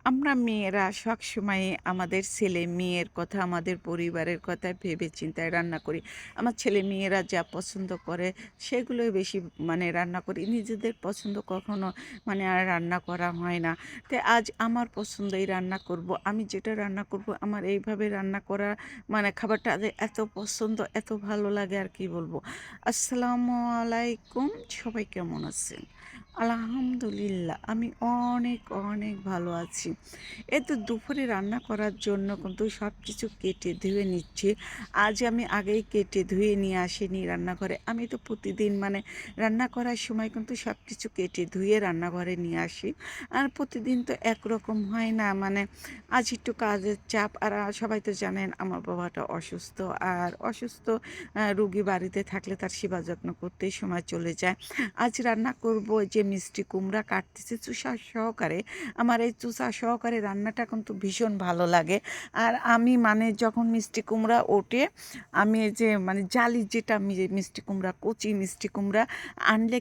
আমরা মেয়েরা সবসময় আমাদের ছেলে মেয়ের কথা, আমাদের পরিবারের কথা ভেবে চিন্তায় রান্না করি। আমার ছেলে মেয়েরা যা পছন্দ করে সেগুলোই বেশি রান্না করি। নিজেদের পছন্দ কখনো আর রান্না করা হয় না। তো আজ আমার পছন্দই রান্না করব। আমি যেটা রান্না করব আমার এইভাবে রান্না করা খাবারটা যে এত পছন্দ, এত ভালো লাগে আর কি বলবো। আসসালামু আলাইকুম, সবাই কেমন আছেন? আলহামদুলিল্লাহ আমি অনেক, অনেক ভালো আছি। এই তো দুপুরে রান্না করার জন্য কিন্তু সব কিছু কেটে ধুয়ে নিচ্ছি। আজ আমি আগেই কেটে ধুয়ে নিয়ে আসিনি রান্নাঘরে। আমি তো প্রতিদিন রান্না করার সময় কিন্তু সব কিছু কেটে ধুয়ে রান্নাঘরে নিয়ে আসি। আর প্রতিদিন তো একরকম হয় না। আজ একটু কাজের চাপ, আর সবাই তো জানেন আমার বাবাটা অসুস্থ। আর অসুস্থ রুগী বাড়িতে থাকলে তার সেবা যত্ন করতেই সময় চলে যায়। আজ রান্না করব যে মিষ্টি কুমড়া কাটতেছি চুষা সহকারে। আমার এই চুষা সহকারে রান্নাটা কিন্তু ভীষণ ভালো লাগে। আর আমি যখন মিষ্টি কুমড়া ওঠে, আমি এই যে জালি যেটা মিষ্টি কুমড়া, কচি মিষ্টি কুমড়া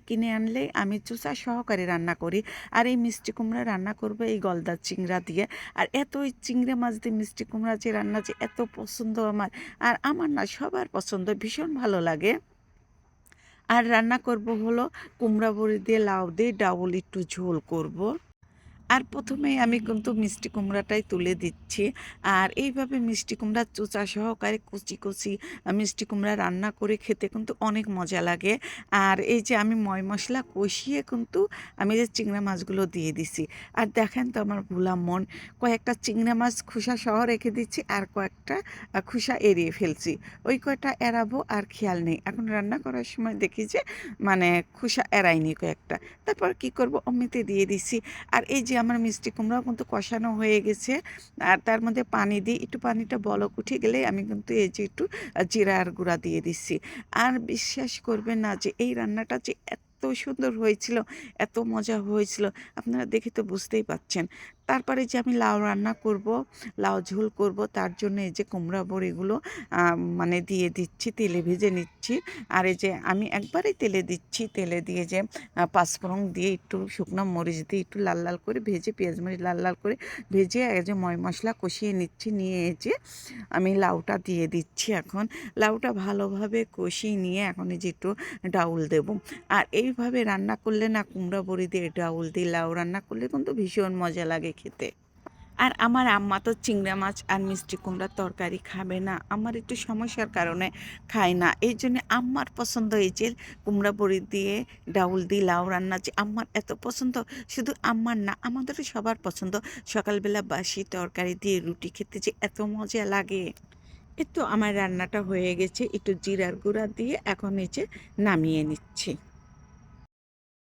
কিনে আনলে আমি চুষা সহকারে রান্না করি। আর এই মিষ্টি কুমড়া রান্না করবো এই গলদা চিংড়া দিয়ে। আর এত ওই চিংড়া মাছ দিয়ে মিষ্টি কুমড়া যে রান্না যে এত পছন্দ আমার। আর আমার না সবার পছন্দ, ভীষণ ভালো লাগে। আর রান্না করব হলো কুমড়া বড়ি দিয়ে, লাউ দিয়ে ডাউল একটু ঝোল করব। আর প্রথমেই আমি কিন্তু মিষ্টি কুমড়াটাই তুলে দিচ্ছি। আর এইভাবে মিষ্টি কুমড়া চোচা সহকারে কচি কচি মিষ্টি কুমড়া রান্না করে খেতে কিন্তু অনেক মজা লাগে। আর এই যে আমি ময় মশলা কষিয়ে কিন্তু আমি যে চিংড়া মাছগুলো দিয়ে দিছি। আর দেখেন তো আমার ভোলা মন, কয়েকটা চিংড়া মাছ খোসা সহ রেখে দিচ্ছি, আর কয়েকটা খোসা এড়িয়ে ফেলছি। ওই কয়টা এড়াবো আর খেয়াল নেই। এখন রান্না করার সময় দেখি যে খোসা এড়াইনি কয়েকটা। তারপর কি করব, অমনিতে দিয়ে দিছি। আর এই যে আমার মিষ্টি কুমড়াও কিন্তু কষানো হয়ে গেছে। আর তার মধ্যে পানি দিই, একটু পানিটা বলক উঠে গেলে আমি কিন্তু এই যে একটু জিরার গুঁড়া দিয়ে দিচ্ছি। আর বিশ্বাস করবেন না যে এই রান্নাটা যে এত সুন্দর হয়েছিল, এত মজা হয়েছিল, আপনারা দেখে তো বুঝতেই পাচ্ছেন। তারপরে যে আমি লাউ রান্না করব, লাউ ঝোল করব, তার জন্য এই যে কুমড়া বড়িগুলো দিয়ে দিচ্ছি, তেলে ভেজে নিচ্ছি। আর এই যে আমি একবারেই তেলে দিচ্ছি, তেলে দিয়ে যে পাঁচফোড়ন দিয়ে একটু শুকনো মরিচ দিয়ে একটু লাল লাল করে ভেজে, পেঁয়াজ মরিচ লাল লাল করে ভেজে এই যে ময় মশলা কষিয়ে নিচ্ছি। নিয়ে এই যে আমি লাউটা দিয়ে দিচ্ছি। এখন লাউটা ভালোভাবে কষিয়ে নিয়ে এখন এই যে একটু ডাউল দেব। আর এইভাবে রান্না করলে না, কুমড়া বড়ি দিয়ে ডাউল দিয়ে লাউ রান্না করলে কিন্তু ভীষণ মজা লাগে খেতে। আর আমার আম্মা তো চিংড়া মাছ আর মিষ্টি কুমড়ার তরকারি খাবে না, আমার একটু সমস্যার কারণে খায় না। এই জন্য আম্মার পছন্দ এই যে কুমড়া বড়ি দিয়ে ডাউল দিয়ে লাউ রান্না, যে আম্মার এত পছন্দ। শুধু আম্মার না, আমাদেরও সবার পছন্দ। সকালবেলা বাসি তরকারি দিয়ে রুটি খেতে যে এত মজা লাগে। এই তো আমার রান্নাটা হয়ে গেছে, একটু জিরার গুঁড়া দিয়ে এখন এই যে নামিয়ে নিচ্ছি।